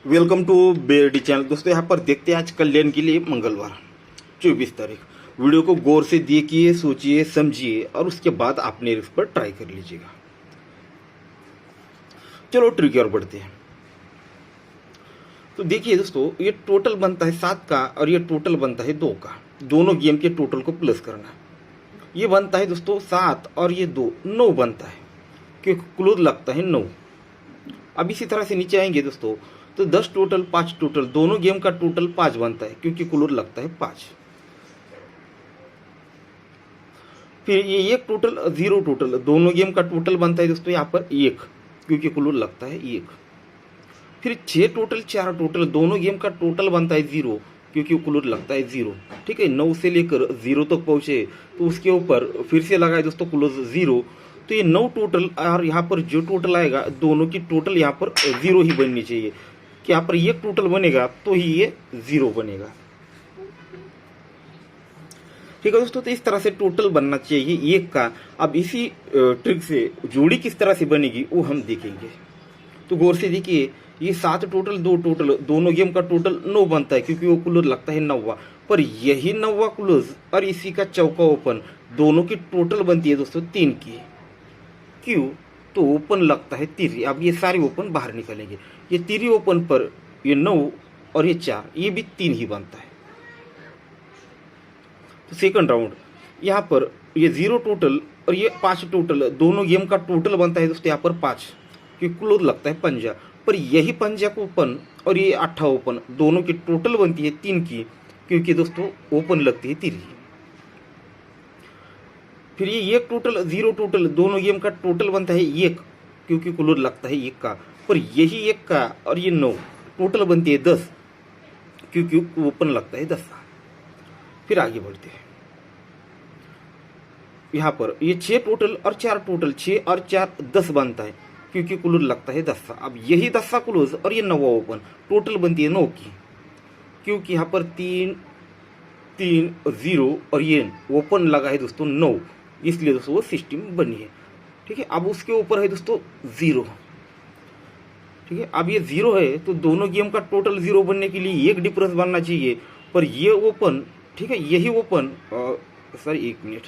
Welcome to Berdi channel. दोस्तों यहाँ पर देखते हैं आज कल्याण के लिए मंगलवार 24 तारीख। वीडियो को गौर से देखिए, सोचिए, समझिए और उसके बाद आपने इस पर ट्राई कर लीजिएगा। चलो ट्रिक की ओर बढ़ते हैं। तो देखिए दोस्तों, ये टोटल बनता है 7 का और ये टोटल बनता है 2 का। दोनों गेम के टोटल को प्लस करना। ये बनता है दोस्तों 7 और ये 2 9 बनता है, क्योंकि क्लोज लगता है 9। अब इसी तरह से नीचे आएंगे दोस्तों, तो 10 टोटल 5 टोटल, दोनों गेम का टोटल 5 बनता है, क्योंकि क्लोज लगता है 5। फिर ये 1 टोटल 0 टोटल, दोनों गेम का टोटल बनता है दोस्तों यहाँ पर 1, क्योंकि क्लोज लगता है 1। फिर 6 टोटल 4 टोटल, दोनों गेम का टोटल बनता है 0, क्योंकि क्लोज लगता है 0। ठीक है, 9 से लेकर 0 तक पहुंचे तो उसके ऊपर फिर से लगाए दोस्तों क्लोज 0। तो ये 9 टोटल और यहाँ पर जो टोटल आएगा दोनों की टोटल यहाँ पर 0 ही बननी चाहिए, कि यहाँ पर 1 टोटल बनेगा तो ही ये 0 बनेगा। ठीक है दोस्तों, तो इस तरह से टोटल बनना चाहिए 1 का। अब इसी ट्रिक से जोड़ी किस तरह से बनेगी वो हम देखेंगे। तो गौर से देखिए, ये 7 टोटल 2 टोटल, दोनों गेम का टोटल 9 बनता है, क्योंकि वो क्लोज लगता है 9वां। पर यही 9वां क्लोज और इसी का चौका ओपन, दोनों की टोटल बनती है दोस्तों 3 की। क्यों? तो ओपन लगता है 3। अब ये सारे ओपन बाहर निकलेंगे। ये 3 ओपन पर ये 9 और ये 4, ये भी 3 ही बनता है। तो सेकंड राउंड यहाँ पर ये 0 टोटल और ये 5 टोटल, दोनों गेम का टोटल बनता है दोस्तों यहाँ पर 5, क्योंकि क्लोज लगता है पंजा। पर यही पंजा को ओपन और ये 8 ओपन, दोनों की टोटल बनती है 3 की, क्योंकि दोस्तों ओपन लगती है 3। फिर ये 1 टोटल 0 टोटल, दोनों गेम का टोटल बनता है 1, क्योंकि क्लोज लगता है 1 का। पर यही 1 का और ये 9 टोटल बनती है 10, क्योंकि ओपन लगता है 10। फिर आगे बढ़ते हैं। यहाँ पर ये 6 टोटल और 4 टोटल, 6 और 4 10 बनता है, क्योंकि क्लोज लगता है 10। अब यही 10 क्लोज और ये 9 ओपन, टोटल बनती है 9 की, क्योंकि यहाँ पर 3 3 0 और ये ओपन लगा है दोस्तों 9, इसलिए दोस्तों वो सिस्टम बनी है। ठीक है, अब उसके ऊपर है दोस्तों 0। ठीक है, अब ये 0 है तो दोनों गेम का टोटल 0 बनने के लिए 1 डिफरेंस बनना चाहिए। पर ये ओपन, ठीक है, यही ओपन सॉरी 1 मिनट,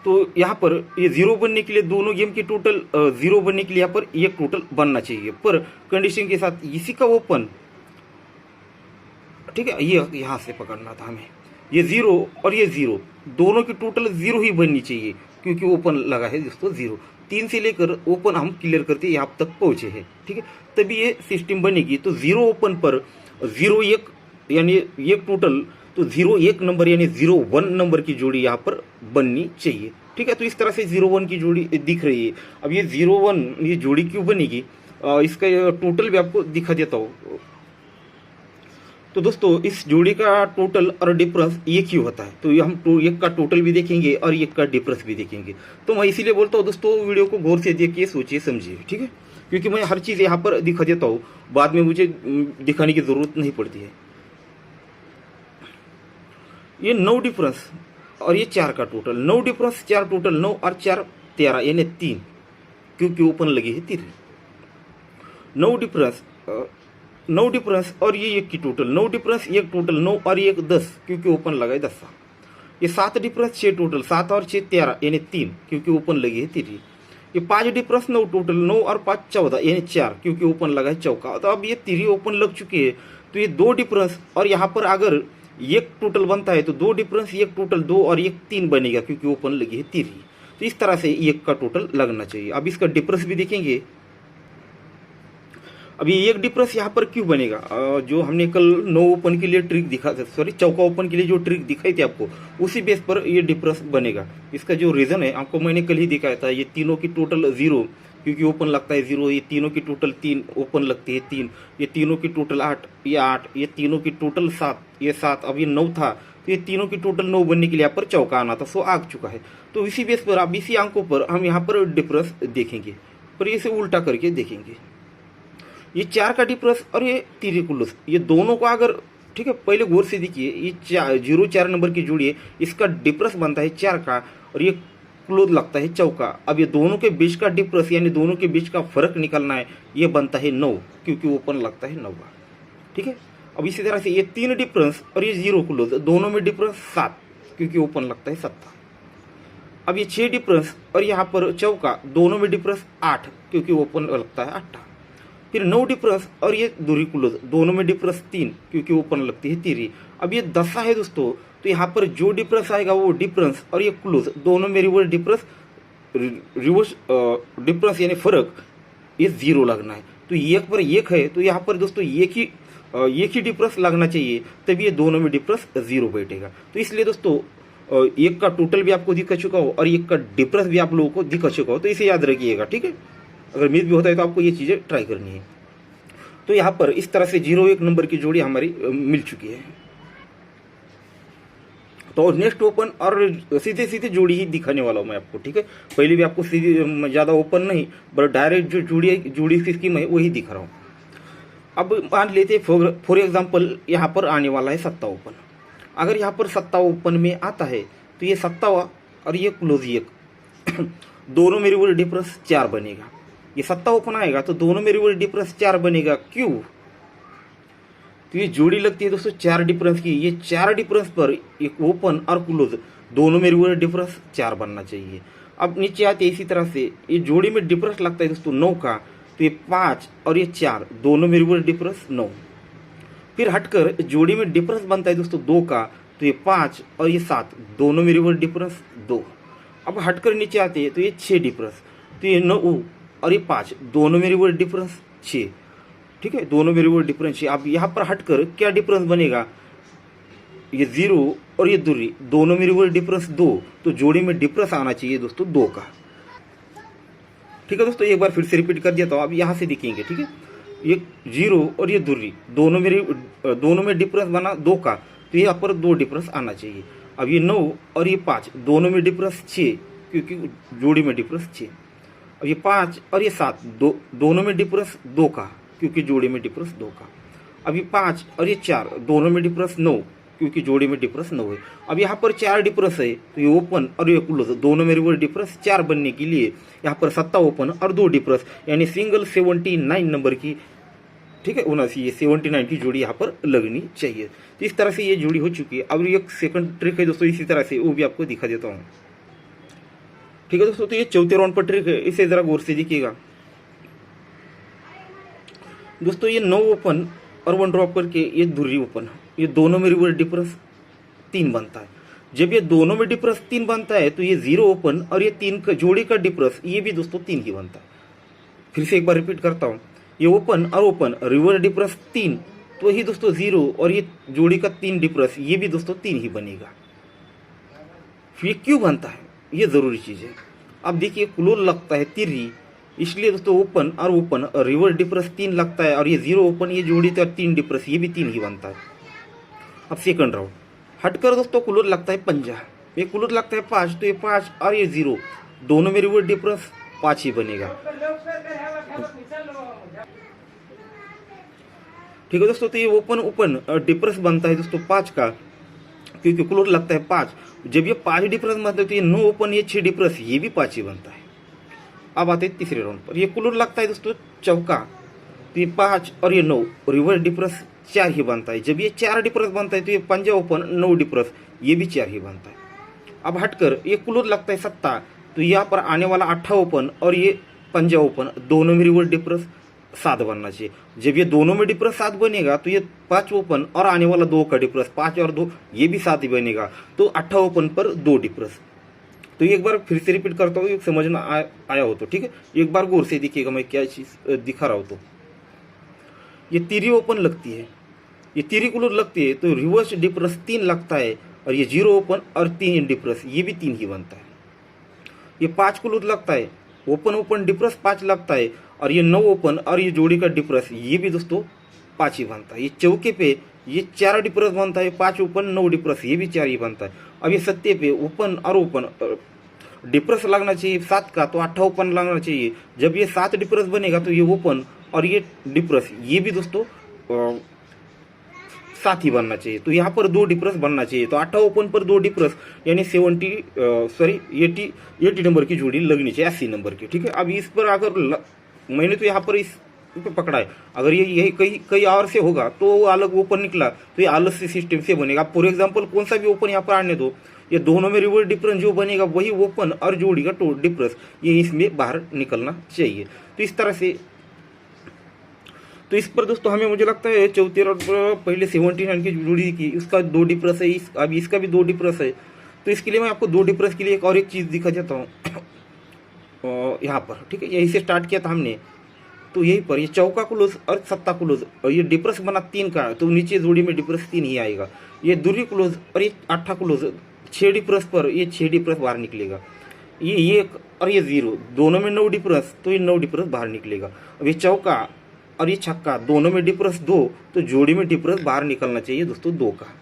तो यहाँ पर ये 0 बनने के लिए दोनों गेम की टोटल 0 बनने के लिए यहाँ पर 1 टोटल बनना चाहिए, पर कंडीशन के साथ इसी का ओपन। ठीक है, ये यहाँ से पकड़ना था हमें। ये 0 और ये 0, दोनों की टोटल 0 ही बननी चाहिए, क्योंकि ओपन लगा है दोस्तों 0। 3 से लेकर ओपन हम क्लियर करते यहाँ तक पहुंचे हैं। ठीक है, तभी ये सिस्टम बनेगी। तो 0 ओपन पर 0 1 यानी 1 टोटल, तो 0 1 नंबर यानी 0 1 नंबर की जोड़ी यहाँ पर बननी चाहिए। ठीक है, तो इस तरह से 0 1 की जोड़ी दिख रही है। अब ये 0 1 ये जोड़ी क्यों बनेगी, इसका टोटल भी आपको दिखा देता हूँ। तो दोस्तों, इस जोड़ी का टोटल और डिफरेंस एक ही होता है, तो ये हम एक का टोटल भी देखेंगे और एक का डिफरेंस भी देखेंगे। तो मैं इसीलिए बोलता हूँ दोस्तों, वीडियो को गौर से देखिए, सोचिए, समझिए। ठीक है, क्योंकि मैं हर चीज़ यहाँ पर दिखा देता हूँ, बाद में मुझे दिखाने की जरूरत नहीं पड़ती है। ये 9 डिफरेंस और ये 4 का टोटल, 9 डिफरेंस 4 टोटल, 9 और 4 13 यानी 3, क्योंकि ओपन लगी है 3। 9 डिफरेंस और ये 1 की टोटल, 9 डिफरेंस 1 टोटल, 9 और 1 10, क्योंकि ओपन लगा है 10। ये 7 डिफरेंस 6 टोटल, 7 और 6 13 यानी 3, क्योंकि ओपन लगी है 3। ये 5 डिफरेंस 9 टोटल, 9 और 5 14 यानी 4, क्योंकि ओपन लगा है चौका। तो अब ये 3 ओपन लग चुके हैं, तो ये 2 डिफरेंस और यहाँ पर अगर 1 टोटल बनता है तो 2 डिफरेंस 1 टोटल 2 और 1 3 बनेगा, क्योंकि ओपन लगी है 3। तो इस तरह से 1 का टोटल लगना चाहिए। अब इसका डिफरेंस भी देखेंगे। अभी 1 डिफरेंस यहाँ पर क्यों बनेगा, जो हमने कल 9 ओपन के लिए ट्रिक दिखा, सॉरी चौका ओपन के लिए जो ट्रिक दिखाई थी आपको, उसी बेस पर ये डिफरेंस बनेगा। इसका जो रीजन है आपको मैंने कल ही दिखाया था। ये तीनों की टोटल 0, क्योंकि ओपन लगता है 0, ये तीनों की टोटल 3, ओपन लगती है 3, ये तीनों की टोटल 8, ये 8, ये तीनों की टोटल 7, ये 7, अब ये 9 था, तो ये तीनों की टोटल 9 बनने के लिए यहाँ पर चौका आना था, सो आ चुका है। तो इसी बेस पर, अब इसी अंकों पर हम यहाँ पर डिफरेंस देखेंगे, पर इसे उल्टा करके देखेंगे। ये 4 का डिफरेंस और ये 3 क्लोज, ये दोनों को अगर, ठीक है, पहले गौर से देखिए, ये 0 4 नंबर की जोड़ी है, इसका डिफरेंस बनता है 4 का, और ये क्लोज लगता है चौका। अब ये दोनों के बीच का डिफरेंस यानी दोनों के बीच का फर्क निकालना है, ये बनता है 9 क्योंकि ओपन लगता है 9 का। ठीक है, अब इसी तरह से ये 3 डिफरेंस और ये 0 क्लोज, दोनों में डिफरेंस 7 क्योंकि ओपन लगता है 7। अब ये 6 डिफरेंस और यहाँ पर चौका, दोनों में डिफरेंस 8 क्योंकि ओपन लगता है 8। फिर 9 डिफरेंस और ये दूरी क्लोज, दोनों में डिफरेंस 3 क्योंकि ओपन लगती है 3। अब ये 10 है दोस्तों, तो यहाँ पर जो डिफरेंस आएगा वो डिफरेंस और ये क्लोज, दोनों में रिवर्स डिफरेंस यानी फर्क, ये 0 लगना है। तो एक पर एक है तो यहाँ पर दोस्तों एक ही डिफरेंस लगना चाहिए, तभी ये दोनों में डिफरेंस 0 बैठेगा। तो इसलिए दोस्तों एक का टोटल भी आपको दिखा चुका हो और एक का डिफरेंस भी आप लोगों को दिखा चुका हो, तो इसे याद रखिएगा। ठीक है, अगर मिस भी होता है तो आपको ये चीज़ें ट्राई करनी है। तो यहाँ पर इस तरह से 0-1 नंबर की जोड़ी हमारी मिल चुकी है। तो नेक्स्ट ओपन और सीधे सीधे जोड़ी ही दिखाने वाला हूँ मैं आपको। ठीक है, पहले भी आपको सीधी ज़्यादा ओपन नहीं, बट डायरेक्ट जो जोड़ी की स्कीम है वही दिखा रहा हूँ। अब मान लेते फॉर एग्जाम्पल यहाँ पर आने वाला है 7 ओपन। अगर यहाँ पर 7 ओपन में आता है तो ये 7 और ये क्लोज 1 दोनों में रिवर्स डिफरेंस 4 बनेगा। ये 7 ओपन आएगा तो दोनों में रिवर्स डिफरेंस 4 बनेगा। क्यों? तो ये जोड़ी लगती है दोस्तों 4 डिफरेंस की। ये 4 डिफरेंस पर एक ओपन और क्लोज दोनों में रिवर्स डिफरेंस 4 बनना चाहिए। अब नीचे आते इसी तरह से ये जोड़ी में डिफरेंस लगता है दोस्तों 9 का, तो ये 5 और ये 4 दोनों में रिवर्स डिफरेंस 9। फिर हटकर जोड़ी में डिफरेंस बनता है दोस्तों 2 का, तो ये 5 और ये 7 दोनों में रिवर्स डिफरेंस 2। अब हटकर नीचे आते हैं तो ये 6 डिफरेंस, तो ये 9 और ये 5 दोनों में रिवर्स डिफरेंस 6। ठीक है, दोनों में रिवर्स डिफरेंस 6। अब यहाँ पर हटकर क्या डिफरेंस बनेगा? ये 0 और ये दूरी, दोनों में रिवर्स डिफरेंस 2, तो जोड़ी में डिफरेंस आना चाहिए दोस्तों 2 का। ठीक है दोस्तों, एक बार फिर से रिपीट कर दिया तो अब यहाँ से दिखेंगे। ठीक है, ये 0 और ये दूरी दोनों में डिफरेंस बना 2 का, तो यहाँ पर 2 डिफरेंस आना चाहिए। अब ये 9 और ये 5 दोनों में डिफरेंस 6 क्योंकि जोड़ी में डिफरेंस 6। अब ये 5 और ये 7 दोनों में डिफरेंस 2 का क्योंकि जोड़ी में डिफरेंस 2 का। अब ये 5 और ये 4 दोनों में डिफरेंस 9 क्योंकि जोड़ी में डिफरेंस 9 है। अब यहाँ पर 4 डिफरेंस है तो ये ओपन और ये क्लोज दोनों में रिवर्स डिफरेंस 4 बनने के लिए यहाँ पर 7 ओपन और 2 डिफरेंस यानी सिंगल 79 नंबर की, ठीक है, 79 ये 79 की जोड़ी यहाँ पर लगनी चाहिए। तो इस तरह से ये जोड़ी हो चुकी है। अब एक सेकंड ट्रिक है दोस्तों, इसी तरह से वो भी आपको दिखा देता हूँ। ठीक है दोस्तों, तो ये चौथे राउंड पर ट्रिक है, इसे जरा गौर से देखिएगा दोस्तों। ये 9 ओपन और 1 ड्रॉप करके ये दूरी ओपन, ये दोनों में रिवर्स डिफरेंस 3 बनता है। जब ये दोनों में डिफरेंस 3 बनता है तो ये 0 ओपन और ये 3 का जोड़ी का डिफरेंस ये भी दोस्तों 3 ही बनता है। फिर से एक बार रिपीट करता हूँ, ये ओपन और ओपन रिवर्स डिफरेंस 3, तो ही दोस्तों 0 और ये जोड़ी का 3 डिफरेंस ये भी दोस्तों 3 ही बनेगा। फिर ये क्यों बनता है ये जरूरी चीज़ है। अब देखिए क्लोज लगता है 3, इसलिए दोस्तों ओपन और ओपन रिवर्स डिफरेंस 3 लगता है और ये 0 ओपन ये जोड़ी तो 3 डिफरेंस ये भी 3 ही बनता है। अब सेकंड राउंड हटकर दोस्तों क्लोज लगता है 5, ये क्लोज लगता है 5, तो ये 5 और ये 0 दोनों में रिवर्स डिफरेंस 5 ही बनेगा। ठीक है दोस्तों, तो ये ओपन ओपन डिफरेंस बनता है दोस्तों 5 का क्योंकि क्लोज लगता है 5। जब ये 5 डिफरेंस बनता है तो ये 9 ओपन ये 6 डिफरेंस ये भी 5 ही बनता है। अब आते हैं तीसरे राउंड पर, ये क्लोज लगता है दोस्तों चौका, तो ये 5 और ये 9 रिवर्स डिफरेंस 4 ही बनता है। जब ये 4 डिफरेंस बनता है तो ये 5 ओपन 9 डिफरेंस ये भी 4 ही बनता है। अब हटकर ये क्लोज लगता है 7, तो यहाँ पर आने वाला 8 ओपन और ये 5 ओपन दोनों में रिवर्स डिफरेंस 7 बनना चाहिए। जब ये दोनों में डिफरेंस 7 बनेगा तो ये 5 ओपन और आने वाला 2 का डिफरेंस 5 और 2 ये भी 7 ही बनेगा, तो 8 ओपन पर 2 डिफरेंस। तो एक बार फिर से रिपीट करता हूँ, समझ में आया हो तो ठीक है, एक बार गौर से देखिएगा मैं क्या चीज़ दिखा रहा हूँ। तो ये 3 ओपन लगती है, ये 3 क्लोज लगती है तो रिवर्स डिफरेंस 3 लगता है और ये 0 ओपन और 3 डिफरेंस ये भी 3 ही बनता है। ये 5 क्लोज लगता है, ओपन ओपन डिफरेंस 5 लगता है और ये 9 ओपन और ये जोड़ी का डिफरेंस ये भी दोस्तों 5 ही बनता है। ये चौके पे ये 4 डिफरेंस बनता है, 5 ओपन 9 डिफरेंस ये भी 4 ही बनता है। अब ये सत्ते पे ओपन और ओपन डिफरेंस लगना चाहिए 7 का, तो 8 ओपन लगना चाहिए। जब ये 7 डिफरेंस बनेगा तो ये ओपन और ये डिफरेंस ये भी दोस्तों 7 ही बनना चाहिए। तो यहाँ पर 2 डिफरेंस बनना चाहिए। तो 8 ओपन पर 2 डिफरेंस यानी 80 नंबर की जोड़ी लगनी चाहिए 80 नंबर की, ठीक है। अब इस पर अगर मैंने तो यहाँ पर इस पे पकड़ा है, अगर ये यही कई और से होगा तो वो अलग ओपन निकला तो ये अलग से सिस्टम से बनेगा। फॉर एग्जाम्पल कौन सा भी ओपन यहाँ पर आने दो, ये दोनों में रिवर्स डिफरेंस जो बनेगा वही ओपन और जोड़ी का डिफरेंस ये इसमें बाहर निकलना चाहिए। तो इस तरह से, तो इस पर दोस्तों हमें मुझे लगता है 74 और पहले 79 की जोड़ी की उसका 2 डिफरेंस है, अभी इसका भी 2 डिफरेंस है। तो इसके लिए मैं आपको 2 डिफरेंस के लिए एक और एक चीज़ दिखा देता हूँ यहाँ पर, ठीक है। यहीं से स्टार्ट किया था हमने, तो यहीं पर ये चौका क्लोज और सत्ता क्लोज और ये डिफरेंस बना 3 का, तो नीचे जोड़ी में डिफरेंस 3 ही आएगा। ये दूरी क्लोज और ये 8 क्लोज 6 डिफरेंस पर ये 6 डिफरेंस बाहर निकलेगा। ये 1 और ये 0 दोनों में 9 डिफरेंस, तो ये 9 डिफरेंस बाहर निकलेगा। अब ये चौका और ये छक्का दोनों में डिफरेंस 2, तो जोड़ी में डिफरेंस बाहर निकलना चाहिए दोस्तों 2 का।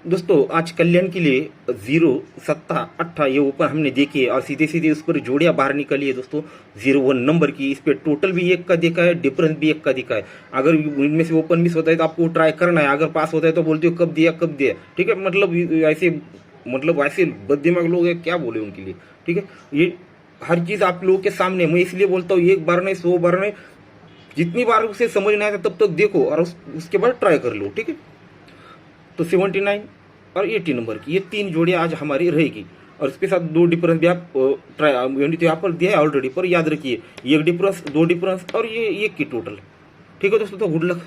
दोस्तों आज कल्याण के लिए 0, 7, 8 ये ओपन हमने देखे और सीधे सीधे उस पर जोड़ियां बाहर निकली है दोस्तों 0-1 नंबर की। इस पर टोटल भी 1 का देखा है, डिफरेंस भी 1 का दिखा है। अगर इनमें से ओपन मिस होता है तो आपको ट्राई करना है, अगर पास होता है तो बोलते हो कब दिया, ठीक है। मतलब ऐसे बददिमाग लोग हैं, क्या बोले उनके लिए, ठीक है। ये हर चीज आप लोगों के सामने, मैं इसलिए बोलता हूँ 1 बार नहीं 100 बार नहीं, जितनी बार उसे समझ नहीं आता तब तक देखो और उसके बाद ट्राई कर लो, ठीक है। तो 79 और 80 नंबर की ये 3 जोड़ियां आज हमारी रहेगी और इसके साथ 2 डिफरेंस भी आप ट्राई यहाँ पर दिया है ऑलरेडी, पर याद रखिए 1 डिफरेंस 2 डिफरेंस और ये 1 की टोटल, ठीक है दोस्तों। तो गुड लक।